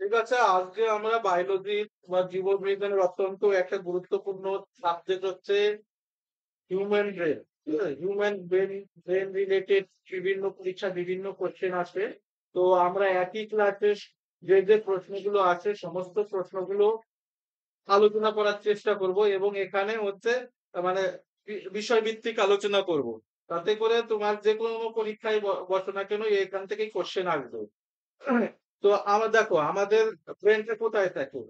ঠিক আছে, আজকে আমরা বায়োলজি বা জীববিজ্ঞানের অত্যন্ত একটা গুরুত্বপূর্ণ সাবজেক্ট হচ্ছে হিউম্যান ব্রেন। ঠিক আছে, হিউম্যান ব্রেন ব্রেন রিলেটেড বিভিন্ন পরীক্ষা বিভিন্ন কোশ্চেন আসে। তো আমরা একই ক্লাসে যে যে প্রশ্নগুলো আছে সমস্ত প্রশ্নগুলো আলোচনা করার চেষ্টা করব এবং এখানে হচ্ছে মানে বিষয় ভিত্তিক আলোচনা করব। তাতে করে তোমার যে কোনো পরীক্ষায় বসো না কেন এখান থেকেই কোশ্চেন আসবে। তো আমরা দেখো আমাদের ব্রেনটা কোথায় থাকে,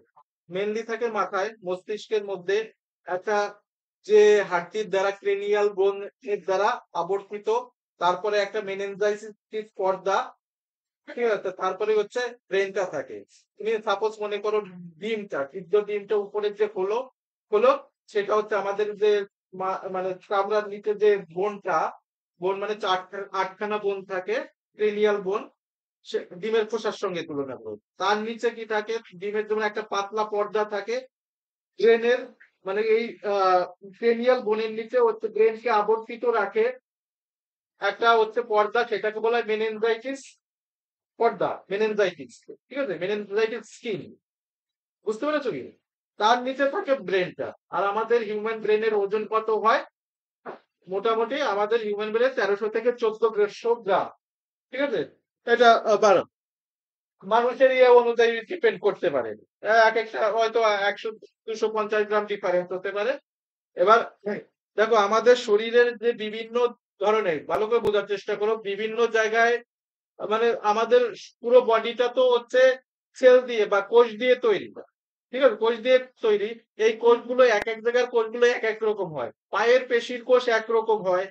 মেনলি থাকে মাথায় মস্তিষ্কের মধ্যে একটা যে হাড়টির দ্বারা ক্রেনিয়াল বোন এর দ্বারা আবর্তিত, তারপরে একটা মেনেনজাইটিস পর্দা, ঠিক আছে, তারপরে হচ্ছে ব্রেনটা থাকে। তুমি সাপোজ মনে করো ডিমটা, ক্ষুদ্র ডিমটা উপরের যে হলো হলো সেটা হচ্ছে আমাদের যে মানে চামড়ার নিচে যে বোনটা, বোন মানে আটখানা বোন থাকে, ক্রেনিয়াল বোন, ডিমের খোসার সঙ্গে তুলনা করো। তার নিচে কি থাকে, ডিমের যেমন একটা পাতলা পর্দা থাকে ব্রেনের, মানে এই ক্রেনিয়াল বোনের নিচে হচ্ছে ব্রেনকে আবর্তিত রাখে একটা হচ্ছে পর্দা, সেটাকে বলা হয় মেনেনজাইটিস পর্দা, মেনেনজাইটিস, ঠিক আছে, মেনেনজাইটিস স্কিন। বুঝতে পেরেছো কি? তার নিচে থাকে ব্রেনটা। আর আমাদের হিউম্যান ব্রেনের ওজন কত হয়? মোটামুটি আমাদের হিউম্যান ব্রেনের 1300 থেকে 1400 গ্রাম। ঠিক আছে, এটা বারো মানুষের ইয়ে অনুযায়ী ডিপেন্ড করতে পারে। এক একটা হয়তো 100-250 গ্রাম ডিফারেন্স হতে পারে। এবার দেখো আমাদের শরীরের যে বিভিন্ন ধরনের, ভালো করে বোঝার চেষ্টা করো, বিভিন্ন জায়গায় মানে আমাদের পুরো বডিটা তো হচ্ছে সেল দিয়ে বা কোষ দিয়ে তৈরি। ঠিক আছে, কোষ দিয়ে তৈরি। এই কোষগুলো এক এক জায়গার কোষগুলো এক এক রকম হয়। পায়ের পেশির কোষ একরকম হয়,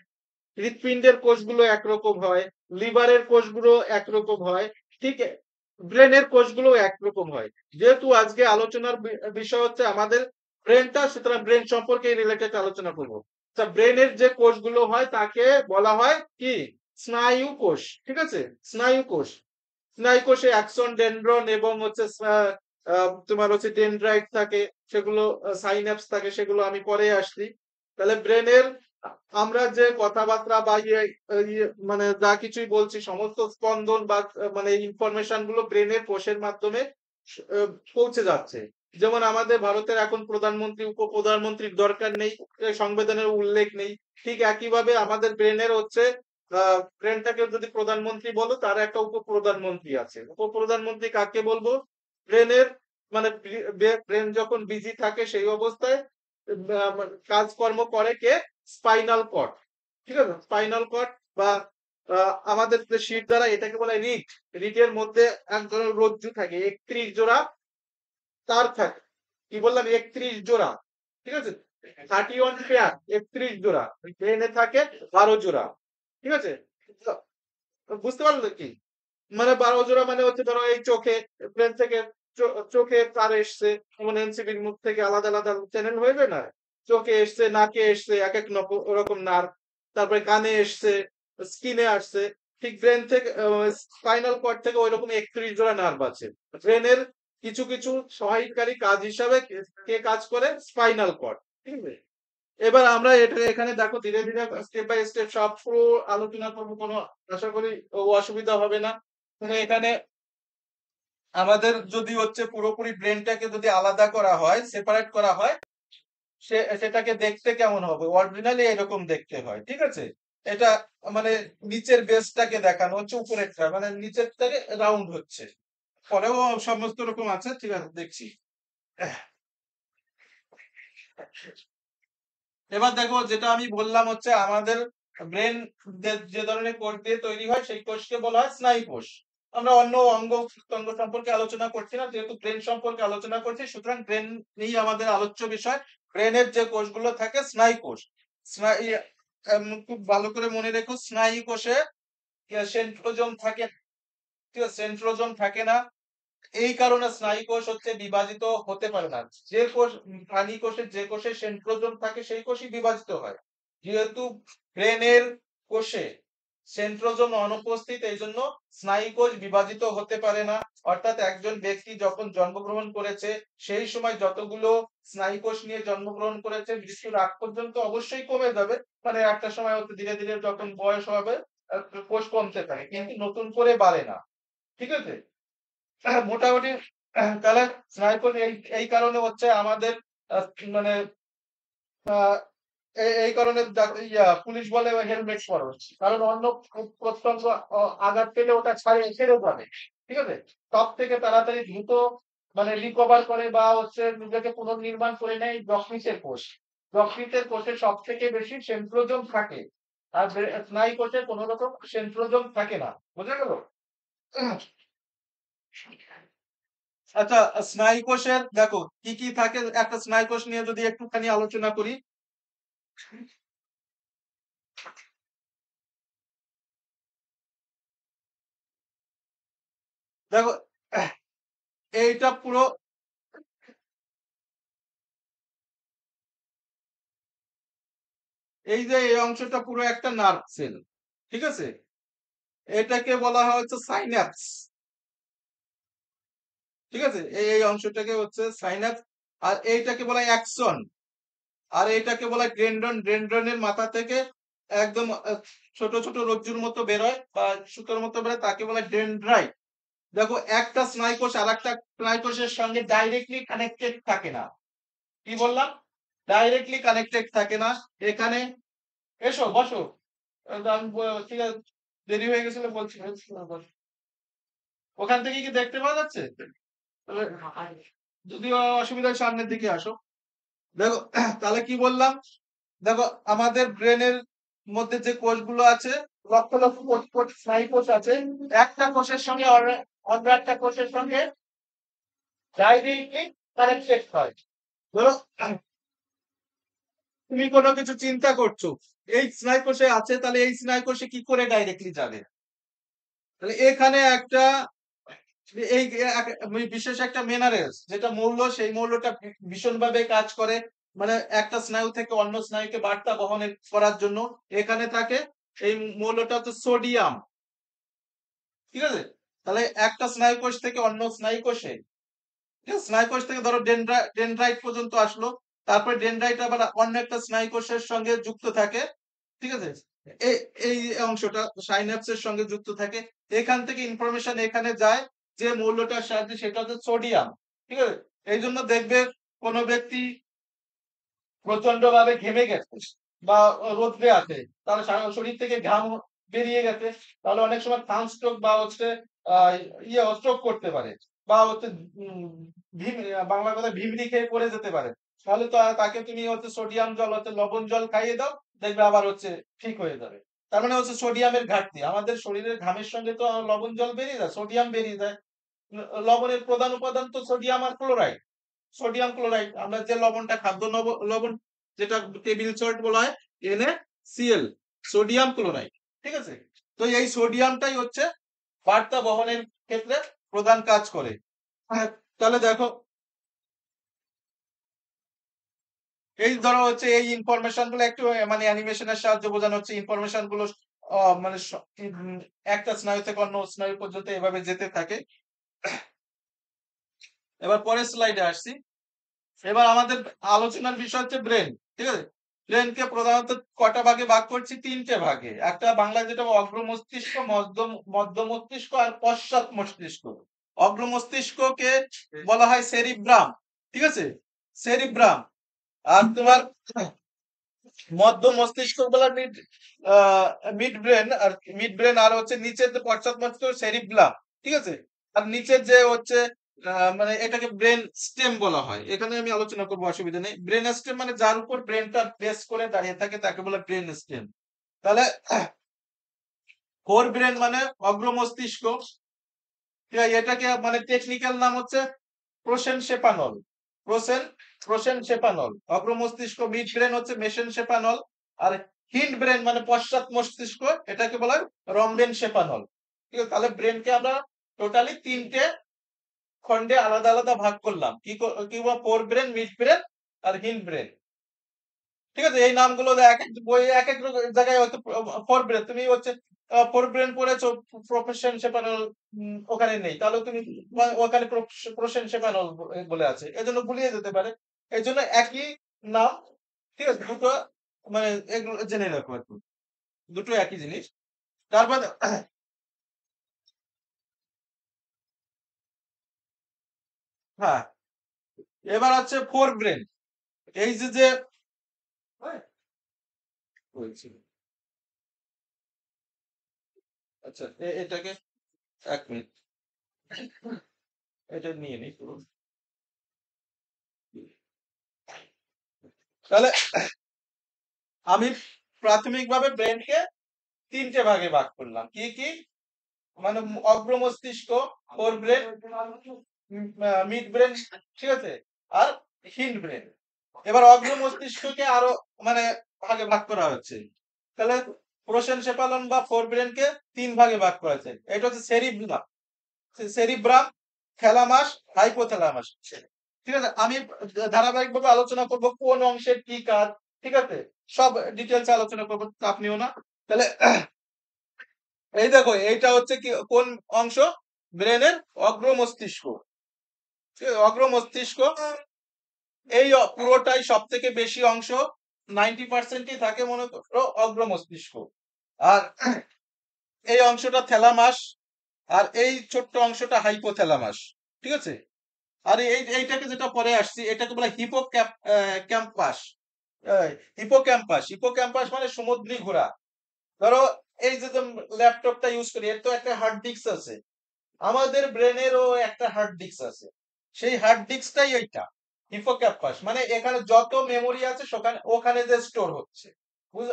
হৃৎপিণ্ডের কোষগুলো একরকম হয়, লিভারের কোষগুলো একরকম হয়, ঠিক ব্রেনের কোষগুলো একরকম হয়। যেহেতু আজকে আলোচনার বিষয় হচ্ছে আমাদের ব্রেনটা, সুতরাং ব্রেন সম্পর্কে রিলেটেড আলোচনা করব। ব্রেনের যে কোষগুলো হয় তাকে বলা হয় কি, স্নায়ু কোষ। ঠিক আছে, স্নায়ু কোষ। স্নায়ু কোষে অ্যাক্সন, ডেনড্রন এবং হচ্ছে তোমার হচ্ছে ডেনড্রাইট থাকে, সেগুলো সাইন্যাপস থাকে, সেগুলো আমি পরে আসছি। তাহলে ব্রেনের আমরা যে কথাবার্তা বা মানে যা কিছুই বলছি সমস্ত স্পন্দন বা মানে ইনফরমেশন গুলো ব্রেনের কোষের মাধ্যমে পৌঁছে যাচ্ছে। যেমন আমাদের ভারতের এখন প্রধানমন্ত্রী উপপ্রধানমন্ত্রীর দরকার নেই, সংবিধানের উল্লেখ নেই, ঠিক একইভাবে আমাদের ব্রেনের হচ্ছে ব্রেনটাকে যদি প্রধানমন্ত্রী বলো তার একটা উপপ্রধানমন্ত্রী আছে। উপপ্রধানমন্ত্রী কাকে বলবো? ব্রেনের মানে ব্রেন যখন বিজি থাকে সেই অবস্থায় কাজকর্ম করে কে? Spinal cord. ঠিক আছে, স্পাইনাল কর্ড বা আমাদের যে শির দ্বারা, এটাকে বলা হয় রিট। রিটের মধ্যে এক ধরনের রজ্জু থাকে, 31 জোড়া তার থাকে। কি বললাম? 31 জোড়া। ঠিক আছে, 31 পেয়ার, 31 জোড়া। ব্রেনে থাকে 12 জোড়া। ঠিক আছে, বুঝতে পারলে কি? মানে 12 জোড়া মানে হচ্ছে ধরো এই চোখে, ব্রেন থেকে চোখে তার এসছে, যেমন এনসিবির মুখ থেকে আলাদা আলাদা চ্যানেল হয়ে যায় না, চোখে এসছে, নাকে এসছে এক এক রকম নার্ভ, তারপরে কানে এসছে, স্কিনে আসছে। ঠিক ব্রেন থেকে স্পাইনাল কর্ড থেকে ওই রকম 31 জোড়া নার্ভ আছে। ব্রেনের কিছু কিছু সহায়কারী কাজ হিসাবে কে কাজ করে? Spinal cord. ঠিক আছে, এবার আমরা এটা এখানে দেখো ধীরে ধীরে স্টেপ বাই স্টেপ সব পুরো আলোচনা করবো, কোনো আশা করি অসুবিধা হবে না। মানে এখানে আমাদের যদি হচ্ছে পুরোপুরি ব্রেনটাকে যদি আলাদা করা হয়, সেপারেট করা হয়, সেটাকে দেখতে কেমন হবে? অরিজিনালি এরকম দেখতে হয়। ঠিক আছে, এটা মানে নিচের বেসটাকে দেখানো হচ্ছে, উপরেরটা মানে নিচেরটাকে রাউন্ড হচ্ছে, পরেও সমস্ত রকম আছে। ঠিক আছে, দেখছি। এবার দেখো যেটা আমি বললাম হচ্ছে আমাদের ব্রেন যে ধরনের কোষ দিয়ে তৈরি হয় সেই কোষকে বলা হয় স্নায়ু কোষ। আমরা অন্য অঙ্গ প্রত্যঙ্গ সম্পর্কে আলোচনা করছি না, যেহেতু ব্রেন সম্পর্কে আলোচনা করছি, সুতরাং ব্রেন নিয়ে আমাদের আলোচ্য বিষয়। ব্রেনের যে কোষগুলো থাকে স্নায়ু কোষ। খুব ভালো করে মনে রেখো, স্নায়ু কোষে সেন্ট্রোজোম থাকে, ঠিক আছে, সেন্ট্রোজোম থাকে না। এই কারণে স্নায়ু কোষ হচ্ছে বিভাজিত হতে পারে না। যে কোষ, প্রাণী কোষের যে কোষে সেন্ট্রোজোম থাকে সেই কোষই বিভাজিত হয়। যেহেতু ব্রেনের কোষে সেন্ট্রোজোম অনুপস্থিত, এই জন্য স্নায়ু কোষ বিভাজিত হতে পারে না। অর্থাৎ একজন ব্যক্তি যখন জন্মগ্রহণ করেছে সেই সময় যতগুলো স্নায়ু কোষ নিয়ে জন্মগ্রহণ করেছে, মৃত্যুর আগ পর্যন্ত অবশ্যই কমে যাবে। মানে একটা সময় হচ্ছে ধীরে ধীরে যখন বয়স হবে কোষ কমতে থাকে, কিন্তু নতুন করে বাড়ে না। ঠিক আছে, মোটামুটি তাহলে স্নাইপার এই কারণে হচ্ছে আমাদের মানে এই কারণে পুলিশ বলে হেলমেট পরো, কারণ অন্য প্রত্যঙ্গ আঘাত পেলে ওটা ছেড়ে যাবে, ঠিক আছে। সব থেকে তাড়াতাড়ি দ্রুত মানে রিকভার করে বা হচ্ছে নিজেকে পুনর্নির্মাণ করে নেয় যকৃতের কোষ। যকৃতের কোষে সব থেকে বেশি সেন্ট্রোজোম থাকে, আর স্নায়ু কোষে কোনো রকম সেন্ট্রোজোম থাকে না। বুঝা গেল? আচ্ছা, স্নায়ু কোষের দেখো কি কি থাকে, একটা স্নায়ু কোষ নিয়ে যদি একটুখানি আলোচনা করি। দেখো এইটা পুরো, এই যে এই অংশটা পুরো একটা নার্ভ সেল, ঠিক আছে। এটাকে বলা হয় হচ্ছে সাইন্যাপস, ঠিক আছে। এই অংশটাকে হচ্ছে সাইন্যাপস। আর এইটাকে বলা হয় অ্যাক্সন। আর এইটাকে বলা হয় ডেনড্রন। ডেনড্রনের মাথা থেকে একদম ছোট ছোট রজ্জুর মতো বেরোয় বা সুতোর মতো বেরোয়, তাকে বলা হয় ডেনড্রাইট। দেখো একটা স্নায়ু কোষ আর একটা স্নায়ু কোষের সঙ্গে ডাইরেক্টলি কানেক্টেড থাকে না। কি বললাম? ডাইরেক্টলি কানেক্টেড থাকে না। এখানে এসো বসো। আমি ঠিক আছে, দেরি হয়ে গেছিল বলছি। ওখান থেকে কি দেখতে পাওয়া যাচ্ছে? তাহলে যদি অসুবিধা হয় সামনের দিকে আসো। দেখো তাহলে কি বললাম, দেখো আমাদের ব্রেনের মধ্যে যে কোষগুলো আছে, লক্ষ লক্ষ কোটি কোটি স্নায়ু কোষ আছে। একটা কোষের সঙ্গে অন্য একটা কোষের সঙ্গে ডাইরেক্টলি কানেক্টেড হয়। ধরো তুমি কোনো কিছু চিন্তা করছো, এই স্নায়ু কোষে আছে, তাহলে এই স্নায়ু কোষে কি করে ডাইরেক্টলি যাবে? তাহলে এখানে একটা এই বিশেষ একটা মিনারেলস যেটা মৌল, সেই মৌলটা ভীষণভাবে কাজ করে, মানে একটা স্নায়ু থেকে অন্য স্নায়ুকে বার্তা বহন করার জন্য এখানে থাকে। এই মৌলটা হচ্ছে সোডিয়াম, ঠিক আছে। তাহলে একটা স্নায়ু কোষ থেকে অন্য স্নায়ু কোষে, ঠিক আছে, স্নায়ু কোষ থেকে ধরো ডেনড্রাইট পর্যন্ত আসলো, তারপরে ডেনড্রাইট আবার অন্য একটা স্নায়ু কোষের সঙ্গে যুক্ত থাকে, ঠিক আছে। এই এই অংশটা সাইন্যাপসের সঙ্গে যুক্ত থাকে। এখান থেকে ইনফরমেশন এখানে যায়, যে মৌলটার সাহায্যে, সেটা হচ্ছে সোডিয়াম, ঠিক আছে। এই জন্য দেখবে কোন ব্যক্তি প্রচন্ড ভাবে ঘেমে গেছে বা রোদ্রে আছে, তার শরীর থেকে ঘাম বেরিয়ে গেছে, তাহলে অনেক সময় সানস্ট্রোক বা হচ্ছে আহ স্ট্রোক করতে পারে, বা হচ্ছে উম, বাংলা কথায় ভিমরি খেয়ে পড়ে যেতে পারে। তাহলে তো তাকে তুমি হচ্ছে সোডিয়াম জল, হচ্ছে লবণ জল খাইয়ে দাও, দেখবে আবার হচ্ছে ঠিক হয়ে যাবে। তার মানে হচ্ছে সোডিয়ামের ঘাটতি, আমাদের শরীরের ঘামের সঙ্গে তো লবণ জল বেরিয়ে যায়, সোডিয়াম বেরিয়ে যায়। লবণের প্রধান উপাদান তো সোডিয়াম আর ক্লোরাইড। সোডিয়াম ক্লোরাইড, আমরা যে লবণটা খাদ্য লবণ, যেটা টেবিল সল্ট বলা হয়, NaCl, সোডিয়াম ক্লোরাইড, ঠিক আছে। তো এই সোডিয়ামটাই হচ্ছে বার্তা বহনের ক্ষেত্রে প্রধান কাজ করে। হ্যাঁ, তাহলে দেখো এই ধরো হচ্ছে এই ইনফরমেশন গুলো একটু মানে অ্যানিমেশনের সাহায্যে বোঝানো হচ্ছে, ইনফরমেশন গুলো মানে একটা স্নায়ু থেকে অন্য স্নায়ু পর্যন্ত এভাবে যেতে থাকে। এবার পরের স্লাইডে আসছি। এবার আমাদের আলোচনার বিষয় হচ্ছে ব্রেন, ঠিক আছে। ব্রেনকে প্রধানত কটা ভাগে ভাগ করছি? তিনটে ভাগে। একটা বাংলায় যেটা অগ্র মস্তিষ্ক, মধ্য মস্তিষ্ক আর পশ্চাৎ মস্তিষ্ক। অগ্র মস্তিষ্ককে বলা হয় সেরিব্রাম, ঠিক আছে, সেরিব্রাম। আর তোমার মধ্য মস্তিষ্ক বলা মিড ব্রেন, আর মিড ব্রেন, আর হচ্ছে নিচের যে পশ্চাৎ মস্তিষ্ক সেরিব্রাম, ঠিক আছে। আর নিচের যে হচ্ছে মানে এটাকে ব্রেন স্টেম বলা হয়, এখানে আমি আলোচনা করবো, অসুবিধা নেই। ব্রেন স্টেম মানে যার উপর ব্রেনটা বেস করে দাঁড়িয়ে থাকে তাকে বলে ব্রেন স্টেম। তাহলে ফোর ব্রেন মানে অগ্র মস্তিষ্ক, ঠিক আছে? এটাকে মানে টেকনিক্যাল নাম হচ্ছে প্রোসেনসেপানল। প্রোসেন প্রোসেনসেপানল। অগ্র মস্তিষ্ক, মিড ব্রেন হচ্ছে মেসেনসেপানল। আর হিন্ড ব্রেন মানে পশ্চাৎ মস্তিষ্ক, এটাকে বলা হয় রম্বেনসেপানল, ঠিক আছে। তাহলে ব্রেনকে আমরা টোটালি তিনটে খন্ডে আলাদা আলাদা ভাগ করলাম, কি ফোর ব্রেন, মিড ব্রেন আর হিন্ড ব্রেন, ঠিক আছে। এই নামগুলো এক এক বই এক এক জায়গায় হয়তো ফোর ব্রেন, তুমি হচ্ছে ফোর ব্রেন পড়েছো, প্রফেশন সেপানল ওখানে নেই, তাহলে তুমি ওখানে প্রফেশন সেপানল বলে আছে, এজন্য ভুলিয়ে যেতে পারে। এই জন্য একই নাম, ঠিক আছে, দুটো মানে এগুলো জেনে রাখো আর কি, দুটো একই জিনিস। তারপর হ্যাঁ, এবার হচ্ছে ফোর ব্রেন। এই যে বলছি, আচ্ছা এটাকে 1 মিনিট, এটা নিয়ে নিই পুরো। তাহলে আমি প্রাথমিকভাবে ব্রেনকে 3টে ভাগে ভাগ করলাম, কি কি? মানে অগ্র মস্তিষ্ক, ফোর ব্রেন, মিড ব্রেন, ঠিক আছে, আর হিন্ড ব্রেন। এবার অগ্র মস্তিষ্ককে আরো মানে ভাগে ভাগ করা হচ্ছে। তাহলে প্রোসেনসেফালন বা ফোর ব্রেনকে 3 ভাগে ভাগ করা হয়েছে। এটা হচ্ছে সেরিব্রাম, সেরিব্রাম, থ্যালামাস, হাইপোথ্যালামাস। ঠিক আছে, আমি ধারাবাহিকভাবে আলোচনা করব কোন অংশের কি কাজ, ঠিক আছে, সব ডিটেলস আলোচনা করবো, চাপ নিও না। তাহলে এই দেখো, এইটা হচ্ছে কি কোন অংশ? ব্রেনের অগ্র মস্তিষ্ক। ঠিক আছে, অগ্র মস্তিষ্ক এই পুরোটাই সব থেকে বেশি অংশ, 90%ই থাকে মনে করো অগ্র মস্তিষ্ক। আর এই অংশটা থ্যালামাস, আর এই ছোট্ট অংশটা হাইপোথ্যালামাস। ঠিক আছে, আর এইটাকে যেটা পরে আসছি এটাকে বলে ক্যাম্পাস। হিপোক্যাম্পাস, হিপোক্যাম্পাস মানে সমুদ্রী ঘোড়া। ধরো এই যে ল্যাপটপটা ইউজ করি, এর তো একটা হার্ড ডিস্ক আছে, আমাদের ব্রেনেরও একটা হার্ড ডিস্ক আছে, সেই হার্ড ডিস্কটাই এইটা হিপোক্যাম্পাস। মানে এখানে যত মেমোরি আছে ওখানে যে স্টোর হচ্ছে,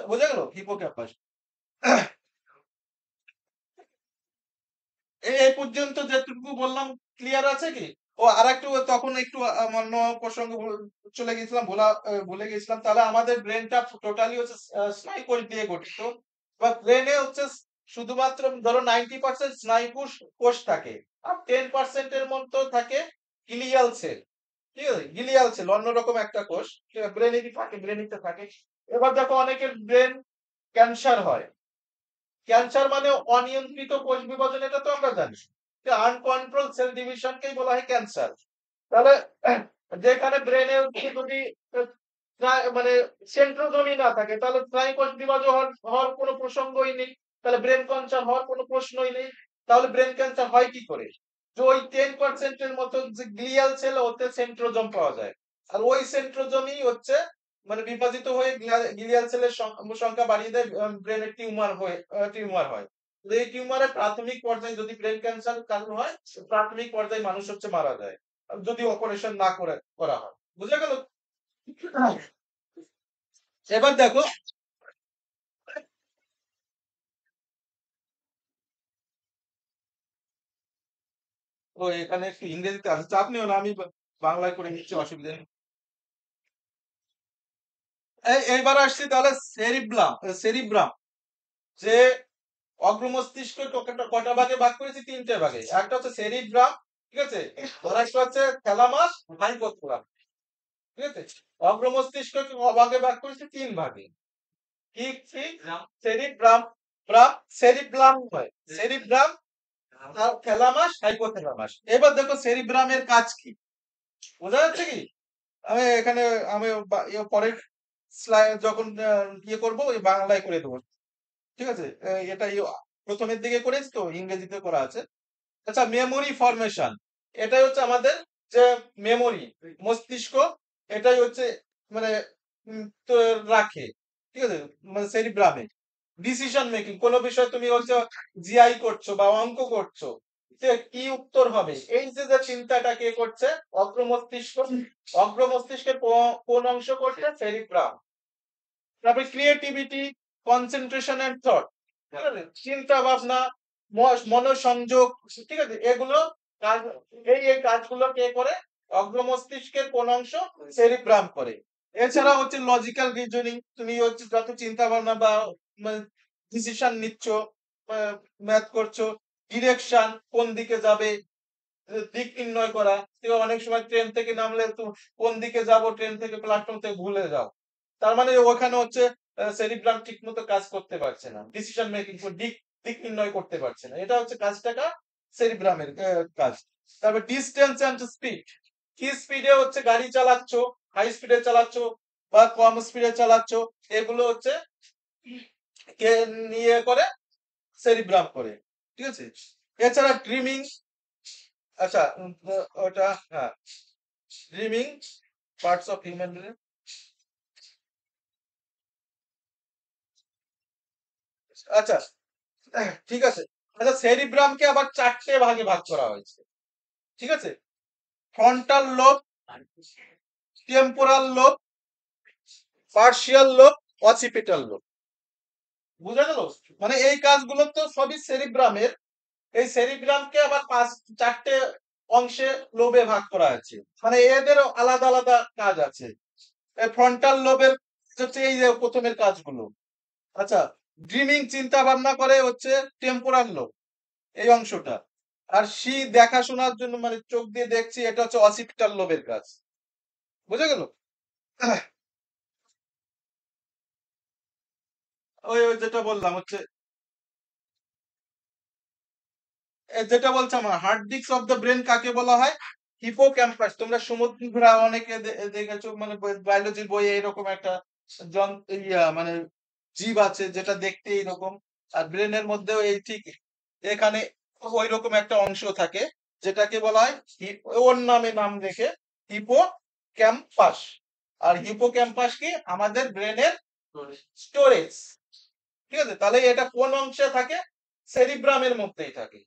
বুঝা গেল হিপোক্যাম্পাস। এই পর্যন্ত যেটুকু বললাম ক্লিয়ার আছে কি? ও আর একটু তখন একটু অন্য প্রসঙ্গ চলে গেছিলাম, ভুলে গেছিলাম। তাহলে আমাদের ব্রেনটা টোটালি হচ্ছে স্নায়ুকোষ দিয়ে গঠিত। বা ব্রেনে হচ্ছে শুধুমাত্র ধরো 90% স্নায়ুকোষ কোষ থাকে, আর 10% এর মতো থাকে গ্লিয়াল সেল। ঠিক আছে, গ্লিয়াল সেল অন্যরকম একটা কোষ, ব্রেনে থাকে, ব্রেনিতে থাকে। এবার দেখো অনেকের ব্রেন ক্যান্সার হয়। ক্যান্সার মানে অনিয়ন্ত্রিত কোষ বিভাজন, এটা তো আমরা জানি। আনকন্ট্রোল সেল ডিভিশনকেই বলা হয় ক্যান্সার। তাহলে যেখানে ব্রেনে যদি মানে সেন্ট্রোজোমই না থাকে, তাহলে স্নায়ু কোষ বিভাজন হওয়ার কোনো প্রসঙ্গই নেই। তাহলে ব্রেন ক্যান্সার হওয়ার কোনো প্রশ্নই নেই। তাহলে ব্রেন ক্যান্সার হয় কি করে? যে ওই 10% এর মতো যে গ্লিয়াল সেল, ওতে সেন্ট্রোজোম পাওয়া যায়, আর ওই সেন্ট্রোজোমই হচ্ছে মানে বিভাজিত হয়ে গ্লিয়াল সেলের সংখ্যা বাড়িয়ে দেয়, ব্রেনের টিউমার হয়। তো এই টিউমারের প্রাথমিক পর্যায়ে যদি ব্রেন ক্যান্সার কারণ হয়, প্রাথমিক পর্যায়ে মানুষ হচ্ছে মারা যায়, যদি অপারেশন না করা হয়। বুঝা গেল? এবার দেখো, ও এখানে একটু ইংরেজিতে আছে, চাপ নিও না, আমি বাংলায় করে নিচ্ছি, অসুবিধা নেই। এইবার আসছি তাহলে সেরিব্রাম, সেরিব্রাম যে অগ্র মস্তিষ্ক কটা কটা ভাগে ভাগ করেছি? 3টে ভাগে। একটা হচ্ছে সেরিব্রাম, ঠিক আছে, আর একটা হচ্ছে থ্যালামাস, হাইপোথ্যালামাস। ঠিক আছে, অগ্র মস্তিষ্ককে ভাগে ভাগ করেছি 3 ভাগে। কি কি? সেরিব্রাম, ব্রাম, সেরিব্রাম হয়, সেরিব্রাম, আর থ্যালামাস, হাইপোথ্যালামাস। এবার দেখো সেরিব্রামের কাজ কি, বোঝা যাচ্ছে কি? আমি এখানে আমি পরের স্লাইড যখন ইয়ে করবো ওই বাংলায় করে দেবো। ঠিক আছে, এটা প্রথমের দিকে করেছি তো, ইংরেজিতে করা আছে। আচ্ছা, মেমোরি ফরমেশন, এটাই হচ্ছে আমাদের যে মেমোরি, মস্তিষ্ক, এটাই হচ্ছে মানে তো রাখে। ঠিক আছে, মানে সেরিব্রামে ডিসিশন মেকিং, কোন বিষয় তুমি হচ্ছে জিআই করছো বা অঙ্ক করছো, যে কি উত্তর হবে, এই যে চিন্তাটা কে করছে? অগ্র মস্তিষ্ক। অগ্র মস্তিষ্কের কোন অংশ করছে? সেরিব্রাম। তারপরে ক্রিয়েটিভিটি, কনসেন্ট্রেশন এন্ড থট, ঠিক আছে, চিন্তা ভাবনা, মনোসংযোগ, ঠিক আছে, এগুলো কাজ, এই কাজগুলো কে করে? অগ্র মস্তিষ্কের কোন অংশ? সেরিব্রাম করে। এছাড়া হচ্ছে লজিক্যাল রিজনিং, তুমি হচ্ছে যত চিন্তা ভাবনা বা ডিসিশন নিচ্ছ, ম্যাথ করছো, ডিরেকশন, কোন দিকে যাবে, দিক নির্ণয় করা। অনেক সময় ট্রেন থেকে নামলে তো কোন দিকে যাব, ট্রেন থেকে প্ল্যাটফর্ম থেকে ভুলে যাও, তার মানে ওখানে হচ্ছে সেরিব্রাম ঠিক মতো কাজ করতে পারছে না, ডিসিশন মেকিং, দিক দিক নির্ণয় করতে পারছে না। এটা হচ্ছে কাজটাকা সেরিব্রামের কাজ। তারপর ডিস্টেন্স এন্ড স্পিড, কি স্পিডে হচ্ছে গাড়ি চালাচ্ছ, হাই স্পিডে চালাচ্ছ বা কম স্পিডে চালাচ্ছ, এগুলো হচ্ছে কে নিয়ে করে? সেরিব্রাম করে। ঠিক আছে, এছাড়া ড্রিমিং, আচ্ছা, ওটা হ্যাঁ, dreaming parts of human brain. আচ্ছা, ঠিক আছে। আচ্ছা, সেরিব্রামকে আবার 4টে ভাগে ভাগ করা হয়েছে। ঠিক আছে? Frontal lobe, temporal lobe, parietal lobe, occipital lobe. বুঝা গেল? মানে এই কাজগুলো তো সবই সেরিব্রামের। এই সেরিব্রামকে আবার 4টে অংশে লোবে ভাগ করা আছে। মানে এদেরও আলাদা আলাদা কাজ আছে। এই ফ্রন্টাল লোবের হচ্ছে এই যে প্রথমের কাজগুলো। আচ্ছা, ড্রিমিং চিন্তা ভাবনা করে হচ্ছে টেম্পোরাল লোব, এই অংশটা। আর দেখাশোনার জন্য মানে চোখ দিয়ে দেখছি, এটা হচ্ছে অসিপিটাল লোবের কাজ। বুঝা গেল? ওই ওই যেটা বললাম হচ্ছে, যেটা বলছিলাম hard disk of the brain কাকে বলা হয়? হিপোক্যাম্পাস। তোমরা সমুদ্রা অনেকে দেখেছো, মানে বায়োলজির বইয়ে এরকম একটা মানে জীব আছে যেটা দেখতে এইরকম। আর ব্রেনের মধ্যেও এই ঠিক এখানে ওই রকম একটা অংশ থাকে, যেটাকে বলা হয় ওর নামে নাম রেখে হিপোক্যাম্পাস। আর হিপোক্যাম্পাস কি আমাদের ব্রেনের স্টোরেজ। ঠিক আছে, তাহলে এটা কোন অংশে থাকে? সেরিব্রামের মধ্যেই থাকে।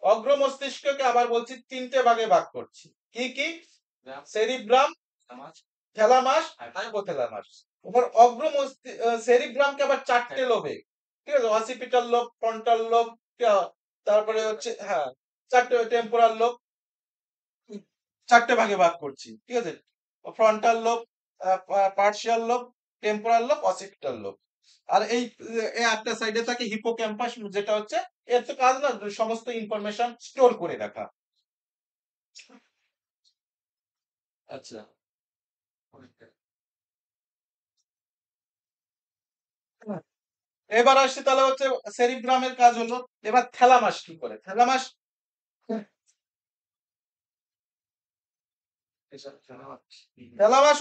অগ্র মস্তিষ্ককে আবার বলছি 3টে ভাগে ভাগ করছি। কি কি? Cerebrum, thalamus, hypothalamus. এবার সেরিব্রামকে আবার 4টে লোবে, ঠিক আছে, অসিপিটাল লোব, ফ্রন্টাল লোব, তারপরে হচ্ছে হ্যাঁ 4টে টেম্পোরাল লোব, 4টে ভাগে ভাগ করছি। ঠিক আছে, frontal lobe, parietal lobe, temporal lobe, occipital lobe. আর এই একটা সাইডে থাকে হিপোক্যাম্পাস, যেটা হচ্ছে এর তো কাজ না সমস্ত ইনফরমেশন স্টোর করে রাখা। আচ্ছা, এবার আসছি তাহলে হচ্ছে সেরিব্রামের কাজ হলো। এবার থ্যালামাস কি করে? থ্যালামাস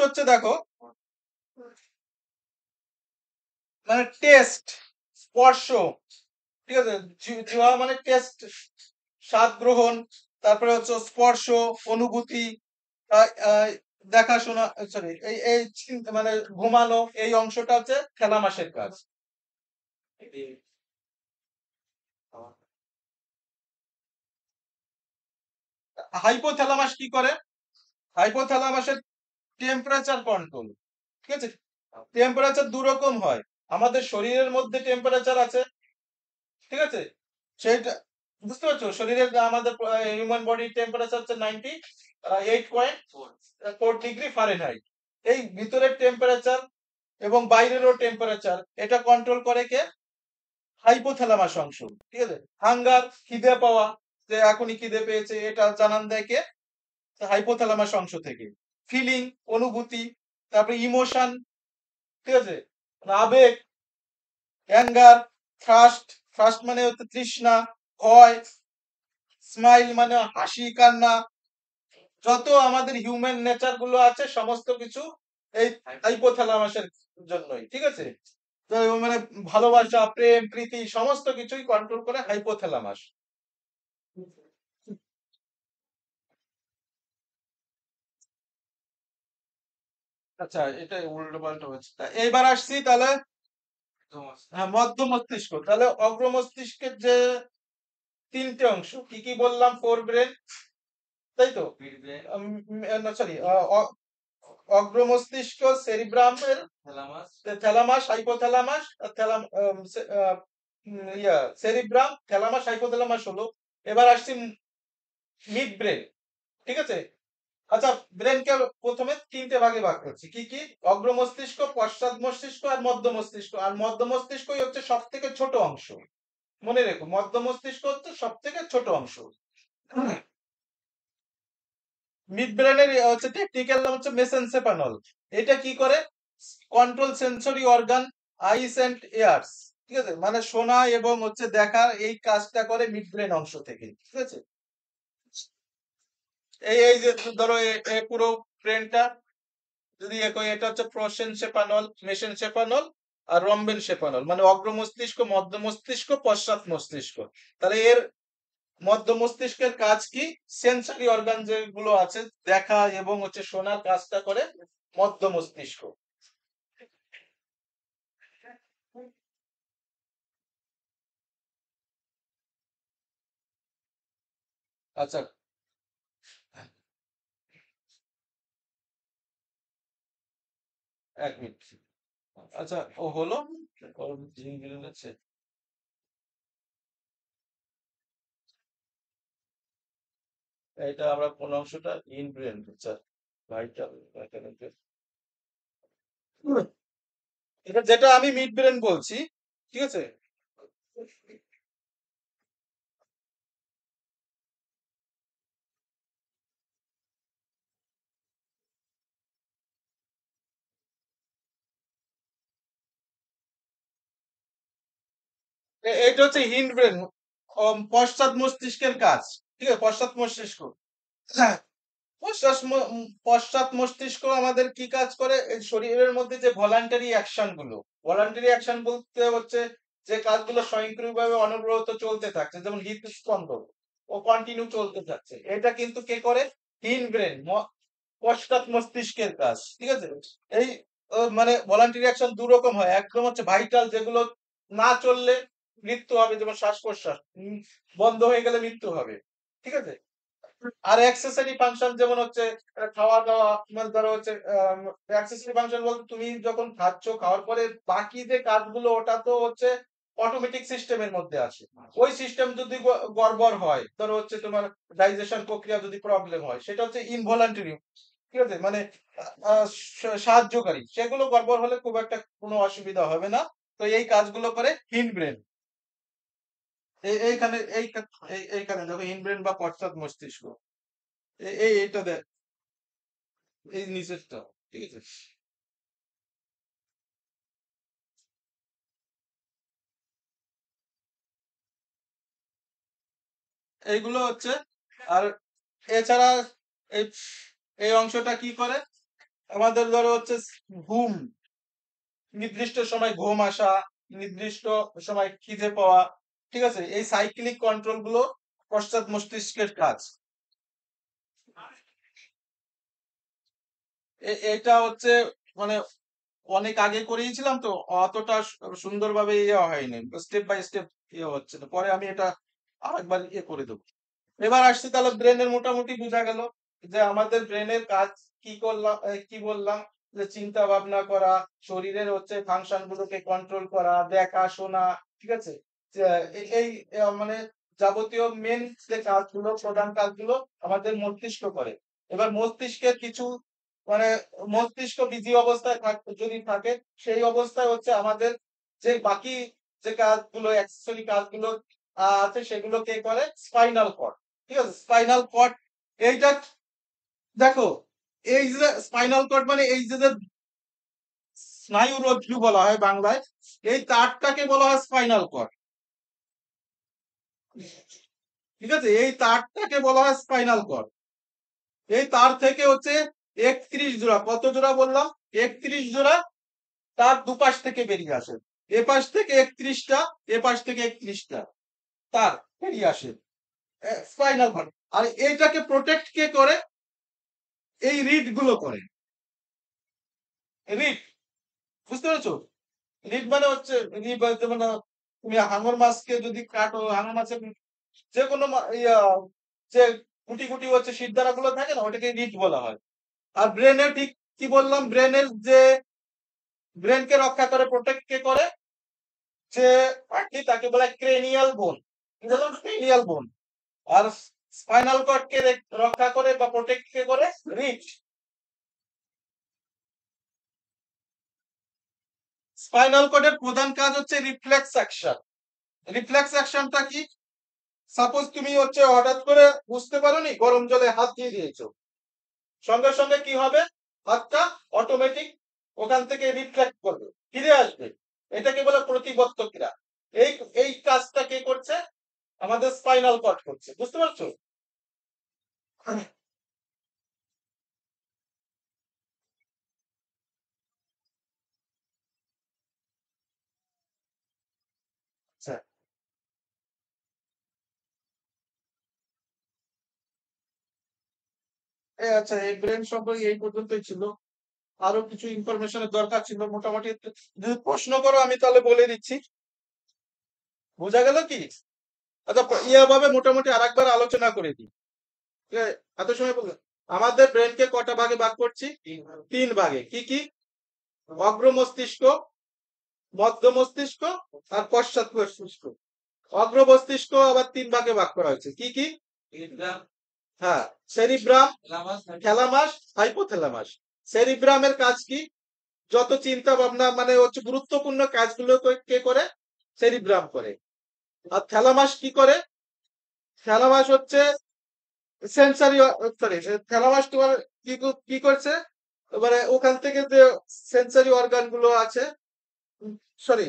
হচ্ছে দেখো, মানে টেস্ট, স্পর্শ, ঠিক আছে, জিহ্বা মানে টেস্ট, স্বাদ গ্রহণ, তারপরে হচ্ছে স্পর্শ, অনুভূতি, আহ, আহ, দেখাশোনা, সরি, এই এই মানে ঘুমানো, এই অংশটা হচ্ছে থ্যালামাসের কাজ। হাইপোথ্যালামাস কি করে? হাইপোথ্যালামাসের টেম্পারেচার কন্ট্রোল। ঠিক আছে, টেম্পারেচার দু রকম হয়। আমাদের শরীরের মধ্যে টেম্পারেচার আছে, ঠিক আছে, সেটা বুঝতে পারছো? শরীরের আমাদের হিউম্যান বডির টেম্পারেচার হচ্ছে 98.4 ডিগ্রি ফারেনহাইট। এই ভিতরের টেম্পারেচার এবং বাইরেরও টেম্পারেচার, এটা কন্ট্রোল করে কে? হাইপোথ্যালামাস অংশ। ঠিক আছে, হাঙ্গার, খিদে পাওয়া, যে এখনই খিদে পেয়েছে, এটা জানান দেয় কে? হাইপোথ্যালামাস অংশ থেকে। ফিলিং, অনুভূতি, তারপরে ইমোশন, ঠিক আছে, আবেগ, অ্যাঙ্গার, থ্রাস্ট, থ্রাস্ট মানে হচ্ছে তৃষ্ণা, ভয়, স্মাইল মানে হাসি কান্না, যত আমাদের হিউম্যান নেচার গুলো আছে সমস্ত কিছু এই হাইপোথ্যালামাসের জন্যই। ঠিক আছে, তো মানে ভালোবাসা, প্রেম, প্রীতি সমস্ত কিছুই কন্ট্রোল করে হাইপোথ্যালামাস। আচ্ছা, এটা উল্টো পাল্টা হচ্ছে। এইবার আসছি তাহলে, হ্যাঁ, মধ্য মস্তিষ্ক। তাহলে অগ্র মস্তিষ্কের যে 3টে অংশ কি কি বললাম? ফোর ব্রেন, তাই তো? না সরি, অগ্র মস্তিষ্ক, সেরিব্রামের thalamus, hypothalamus, cerebrum, thalamus, hypothalamus হলো। এবার আসছি মিড ব্রেন। ঠিক আছে, আচ্ছা, ব্রেনকে প্রথমে 3টে ভাগে ভাগ করছি। কি কি? অগ্র মস্তিষ্ক, পশ্চাৎ মস্তিষ্ক আর মধ্য মস্তিষ্ক। আর মধ্য মস্তিষ্কই হচ্ছে সব থেকে ছোট অংশ। মনে রেখো, মধ্য মস্তিষ্ক হচ্ছে সব থেকে ছোট অংশ। মিড ব্রেনের হচ্ছে টেকনিক্যাল নাম হচ্ছে মেসেনসেপানল। এটা কি করে? Control sensory organ, eyes and ears. ঠিক আছে, মানে শোনা এবং হচ্ছে দেখা, এই কাজটা করে মিড ব্রেন অংশ থেকে। ঠিক আছে, এই এই যে ধরো পুরো ব্রেনটা যদি এটা হচ্ছে প্রোসেনসেপানল, মেসেনসেপানল আর রম্বেনসেপানল, মানে অগ্র মস্তিষ্ক, মধ্য মস্তিষ্ক, পশ্চাৎ মস্তিষ্ক। তাহলে এর মধ্য মস্তিষ্কের কাজ কি? সেন্সরি অর্গান যেগুলো আছে, দেখা এবং হচ্ছে শোনার কাজটা করে মধ্য মস্তিষ্ক। আচ্ছা, 1 মিনিট। আচ্ছা, ও হলো ওর জিন আছে। এটা আমরা কোন অংশটা? In brain. আচ্ছা, ভাইটাল মেকানিজম। এটা যেটা আমি মিড ব্রেন বলছি, ঠিক আছে? এটা হচ্ছে হিন্ড ব্রেন, পশ্চাৎ মস্তিষ্কের কাজ। ঠিক আছে, পশ্চাৎ মস্তিষ্ক। হ্যাঁ, পশ্চাৎ মস্তিষ্ক আমাদের কি কাজ করে? এই শরীরের মধ্যে যে ভলান্টারি অ্যাকশন গুলো, ভলান্টারি অ্যাকশন বলতে হচ্ছে যে কাজগুলো স্বয়ংক্রিয়ভাবে অনবরত চলতে থাকছে, যেমন হৃদস্পন্দন ও কন্টিনিউ চলতে থাকছে, এটা কিন্তু কে করে? হিন্ড ব্রেন, পশ্চাৎ মস্তিষ্কের কাজ। ঠিক আছে, এই মানে ভলান্টারি অ্যাকশন দু রকম হয়। একদম হচ্ছে ভাইটাল, যেগুলো না চললে মৃত্যু হবে, যেমন শ্বাস প্রশ্বাস বন্ধ হয়ে গেলে মৃত্যু হবে। ঠিক আছে, আর অ্যাক্সেসরি ফাংশন যেমন হচ্ছে খাওয়া দাওয়া, মানে ধরো হচ্ছে অ্যাক্সেসরি ফাংশন বলতে তুমি যখন খাচ্ছ, খাওয়ার পরে বাকি যে কাজগুলো ওটা তো হচ্ছে অটোমেটিক সিস্টেমের মধ্যে আছে। ওই সিস্টেম যদি গড়বড় হয়, ধরো হচ্ছে তোমার ডাইজেশন প্রক্রিয়া যদি প্রবলেম হয়, সেটা হচ্ছে ইনভলান্টারি। ঠিক আছে, মানে সাহায্যকারী, সেগুলো গড়বড় হলে খুব একটা কোনো অসুবিধা হবে না। তো এই কাজগুলো করে হিন্ড ব্রেন। এইখানে এইখানে দেখো হিন্ড ব্রেন বা পশ্চাৎ মস্তিষ্ক। এইটা দেখ, এই নিচেরটা। ঠিক আছে, এইগুলো হচ্ছে। আর এছাড়া এই এই অংশটা কি করে? আমাদের ধরো হচ্ছে ঘুম, নির্দিষ্ট সময় ঘুম আসা, নির্দিষ্ট সময় খিদে পাওয়া। ঠিক আছে, এই সাইক্লিক কন্ট্রোল গুলো পশ্চাৎ মস্তিষ্কের কাজ। এটা হচ্ছে মানে অনেক আগে করিয়েছিলাম তো, অতটা সুন্দরভাবে ইয়ে হয়নি, স্টেপ বাই স্টেপ ইয়ে হচ্ছে, তো পরে আমি এটা আরেকবার ইয়ে করে দেবো। এবার আসছে, তাহলে ব্রেনের মোটামুটি বোঝা গেল যে আমাদের ব্রেনের কাজ কি করলাম, কি বললাম, যে চিন্তা ভাবনা করা, শরীরের হচ্ছে ফাংশন গুলোকে কন্ট্রোল করা, দেখা শোনা। ঠিক আছে, যে এই মানে যাবতীয় মেন যে কাজগুলো, প্রধান কাজগুলো আমাদের মস্তিষ্ক করে। এবার মস্তিষ্কের কিছু মানে মস্তিষ্ক বিজি অবস্থায় যদি থাকে, সেই অবস্থায় হচ্ছে আমাদের যে বাকি যে কাজগুলো, অ্যাক্সেসরি কাজগুলো আছে, সেগুলো কে করে? Spinal cord. ঠিক আছে, স্পাইনাল কর্ড। এইটা দেখো, এই যে স্পাইনাল কর্ড মানে এই যে স্নায়ু রজ্জু বলা হয় বাংলায়, এই তারটাকে বলা হয় স্পাইনাল কর্ড। ঠিক আছে, এই তারটাকে বলা হয় স্পাইনাল কর্ড। এই তার থেকে হচ্ছে 31 জোড়া, কত জোড়া বললাম? 31 জোড়া তার দুপাশ থেকে বেরিয়ে আসে। এ পাশ থেকে 31টা, এ পাশ থেকে 31টা তার বেরিয়ে আসে, স্পাইনাল কর্ড। আর এইটাকে প্রোটেক্ট কে করে? এই রিড গুলো করে। রিড, বুঝতে পেরেছো? রিড মানে হচ্ছে, রিড বলতে মানে তুমি হাঙর মাছকে যদি কাটো, হাঙর মাছের যে কোনো যে গুটি গুটি হচ্ছে শিরদাঁড়া গুলো থাকে না, ওটাকে রিড বলা হয়। আর ব্রেনের ঠিক কি বললাম? ব্রেনের যে ব্রেনকে রক্ষা করে, প্রোটেক্ট কে করে? যে পার্টি, তাকে বলে ক্রেনিয়াল বোন। ক্রেনিয়াল বোন। আর স্পাইনাল কর্ড কে রক্ষা করে বা প্রোটেক্ট কে করে? রিড। স্পাইনাল কর্ডের প্রধান কাজ হচ্ছে রিফ্লেক্স অ্যাকশন। রিফ্লেক্স অ্যাকশনটা কি? সাপোজ তুমি হচ্ছে হঠাৎ করে বুঝতে পারোনি, গরম জলে হাত দিয়ে দিয়েছো, সঙ্গে সঙ্গে কি হবে? হাতটা অটোমেটিক ওখান থেকে রিফ্লেক্ট করবে, ফিরে আসবে। এটাকে বলে প্রতিবত্ত ক্রিয়া। এই এই কাজটা কে করছে? আমাদের স্পাইনাল কর্ড করছে, বুঝতে পারছো? আচ্ছা, আচ্ছা, এই ব্রেন সম্পর্কে এই পর্যন্তই ছিল। আরো কিছু ইনফরমেশনের দরকার ছিল মোটামুটি। যদি প্রশ্ন করো আমি তাহলে বলে দিচ্ছি। বোঝা গেল কি? আচ্ছা, ভাবে মোটামুটি আরেকবার আলোচনা করে দিই। ঠিক আছে? এত সময় বললাম আমাদের ব্রেনকে কটা ভাগে ভাগ করছি? তিন ভাগে। কি কি? অগ্র মস্তিষ্ক, মধ্য মস্তিষ্ক আর পশ্চাৎ মস্তিষ্ক। অগ্র মস্তিষ্ক আবার তিন ভাগে ভাগ করা হয়েছে। কি কি? হ্যাঁ, সেরিব্রাম, থ্যালামাস, হাইপোথ্যালামাস। সেরিব্রামের কাজ কি? যত চিন্তা ভাবনা মানে হচ্ছে গুরুত্বপূর্ণ কাজগুলো কে করে? সেরিব্রাম করে। আর থ্যালামাস কি করে? থ্যালামাস হচ্ছে সেন্সারি, সরি, থ্যালামাস তোমার কি করছে? এবারে ওখান থেকে যে সেন্সারি অর্গান গুলো আছে, সরি,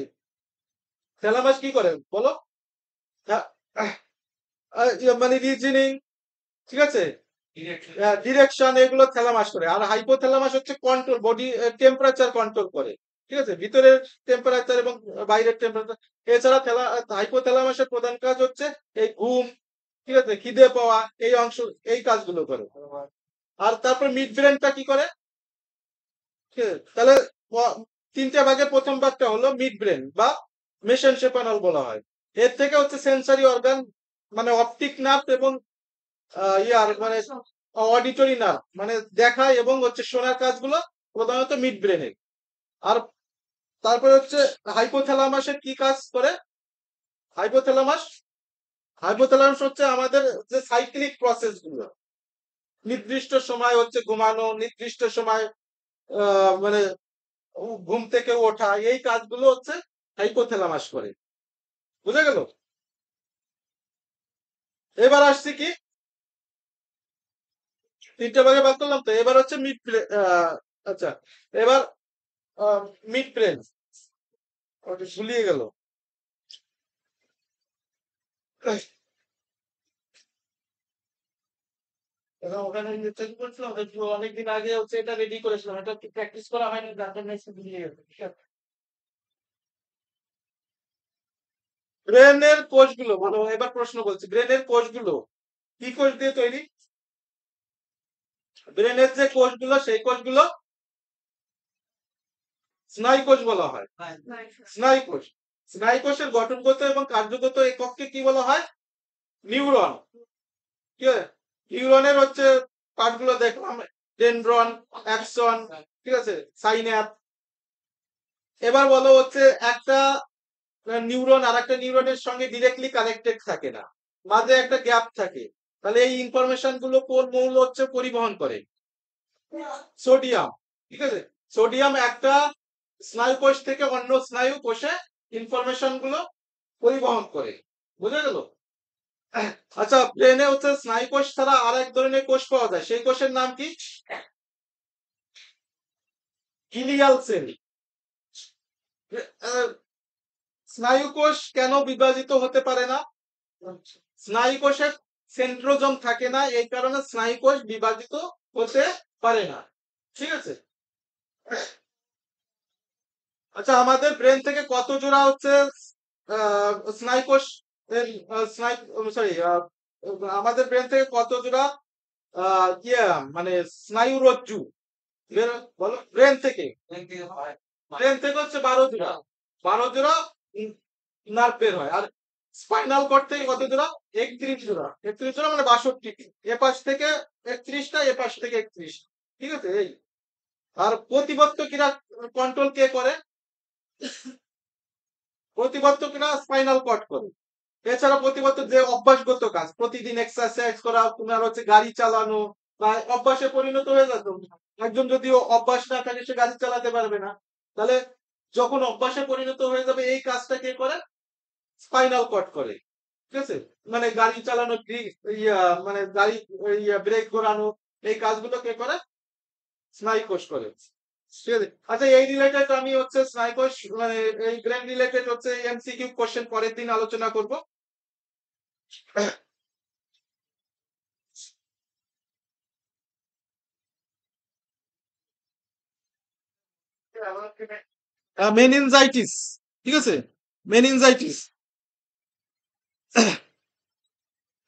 থ্যালামাস কি করে বলো? হ্যাঁ, মানে রিজনিং, ঠিক আছে, ডিরেকশন, এগুলো থ্যালামাস করে। আর হাইপোথ্যালামাস হচ্ছে কন্ট্রোল, বডি টেম্পারেচার কন্ট্রোল করে। ঠিক আছে, ভিতরের টেম্পারেচার এবং বাইরের টেম্পারেচার। এছাড়া হাইপোথ্যালামাসের প্রধান কাজ হচ্ছে এই ঘুম, ঠিক আছে, খিদে পাওয়া, এই অংশ, এই কাজগুলো করে। আর তারপর মিড ব্রেনটা কি করে? ঠিক আছে, তাহলে তিনটে ভাগের প্রথম ভাগটা হলো মিড ব্রেন বা মেসেনসেফালন বলা হয়। এর থেকে হচ্ছে সেন্সারি অর্গান মানে অপটিক নার্ভ এবং ইয়ার মানে অডিটরি নার্ভ মানে দেখা এবং হচ্ছে শোনার কাজগুলো প্রধানত মিড ব্রেনের। আর তারপরে হচ্ছে হাইপোথ্যালামাসের কি কাজ করে? হাইপোথ্যালামাস হাইপোথ্যালামাস হচ্ছে আমাদের যে সাইক্লিক প্রসেস গুলো, নির্দিষ্ট সময় হচ্ছে ঘুমানো, নির্দিষ্ট সময় মানে ঘুম থেকে ওঠা, এই কাজগুলো হচ্ছে হাইপোথ্যালামাস করে। বুঝা গেল? এবার আসছি কি, তিনটে ভাগে ভাগ করলাম তো, এবার হচ্ছে মিড ব্রেন। আচ্ছা, এবার মিড ব্রেন ওটা ভুলিয়ে গেল। এখন ওখানে চেক করছিলাম, একটু অনেকদিন আগে হচ্ছে এটা রেডি করেছিলাম, এটা প্র্যাকটিস করা হয়নি, যার জন্য একটু ভুলিয়ে গেছে। ঠিক আছে, ব্রেনের কোষগুলো ভালো, এবার প্রশ্ন বলছি, ব্রেনের কোষগুলো কি কোষ দিয়ে তৈরি? ব্রেনের যে কোষগুলো, সেই কোষগুলো স্নায়ু কোষ বলা হয়। স্নায়ু কোষ। স্নায়ু কোষের গঠনগত এবং কার্যগত একককে কি বলা হয়? নিউরন। ঠিক আছে, নিউরনের হচ্ছে পার্টগুলো দেখলাম, ডেনড্রন, অ্যাক্সন, ঠিক আছে, সাইন্যাপ। এবার বলো হচ্ছে একটা নিউরন আর একটা নিউরনের সঙ্গে ডিরেক্টলি কানেক্টেড থাকে না, মাঝে একটা গ্যাপ থাকে। তাহলে এই ইনফরমেশন গুলো কোন মৌল হচ্ছে পরিবহন করে? সোডিয়াম। ঠিক আছে, সোডিয়াম একটা স্নায়ু কোষ থেকে অন্য স্নায়ু কোষে ইনফরমেশন গুলো পরিবহন করে। বুঝা গেল? আচ্ছা, ব্রেনে হচ্ছে স্নায়ু কোষ ছাড়া আর এক ধরনের কোষ পাওয়া যায়, সেই কোষের নাম কি? Glial cell. স্নায়ু কোষ কেন বিভাজিত হতে পারে না? স্নায়ু কোষের সেন্ট্রোজোম থাকে না, এই কারণে স্নায়ু কোষ বিভাজিত হতে পারে না। ঠিক আছে, আচ্ছা, আমাদের ব্রেন থেকে কত জোড়া হচ্ছে স্নায়ু কোষ, স্নায়ু, সরি, আমাদের ব্রেন থেকে কত জোড়া ইয়ে মানে স্নায়ু রজ্জু বলো ব্রেন থেকে? ব্রেন থেকে হচ্ছে 12 জোড়া। 12 জোড়া নার্ভ বের হয়। আর স্পাইনাল কর্ড থেকে কত জোড়া? 31 জোড়া। 31 জোড়া মানে 62। এ পাশ থেকে 31টা, এ পাশ থেকে 31। ঠিক আছে, এই। আর প্রতিবত্ত ক্রিয়া কন্ট্রোল কে করে? প্রতিবত্ত ক্রিয়া স্পাইনাল কর্ড করে। এছাড়া প্রতিবত্ত যে অভ্যাসগত কাজ, প্রতিদিন এক্সারসাইজ করা, তোমার হচ্ছে গাড়ি চালানো বা অভ্যাসে পরিণত হয়ে যেত। একজন যদি অভ্যাস না থাকে সে গাড়ি চালাতে পারবে না। তাহলে যখন অভ্যাসে পরিণত হয়ে যাবে, এই কাজটা কে করে? স্পাইনাল কর্ড করে। ঠিক আছে, মানে গাড়ি চালানো, মানে গাড়ি ব্রেক ঘোরানো, এই কাজগুলো কে করে? স্নায়ু কোষ করে। ঠিক আছে, আচ্ছা, এই রিলেটেড আমি হচ্ছে স্নায়ু কোষ মানে এই ব্রেন রিলেটেড হচ্ছে এমসিকিউ কোশ্চেন পরের দিন আলোচনা করব। মেনিনজাইটিস। ঠিক আছে, মেনিনজাইটিস।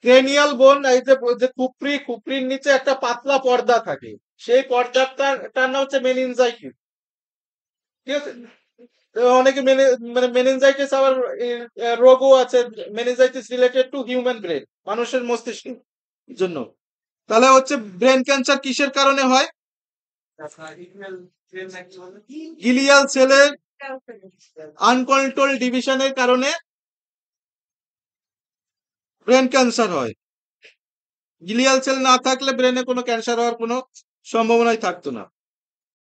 ক্রেনিয়াল বোন এই যে খুপরির নিচে একটা পাতলা পর্দা থাকে, সেই পর্দাটার নাম হচ্ছে মেনিনজাইটিস। ঠিক আছে? তো অনেকে মানে মেনিনজাইটিস আবার রোগও আছে, meningitis related to human brain, মানুষের মস্তিষ্কের জন্য। তাহলে হচ্ছে ব্রেন ক্যান্সার কিসের কারণে হয়? গিলিয়াল সেলের আনকন্ট্রোল ডিভিশনের কারণে ব্রেন ক্যান্সার হয়। গ্লিয়াল সেল না থাকলে ব্রেনে কোনো ক্যান্সার হওয়ার কোনো সম্ভাবনাই থাকতো না।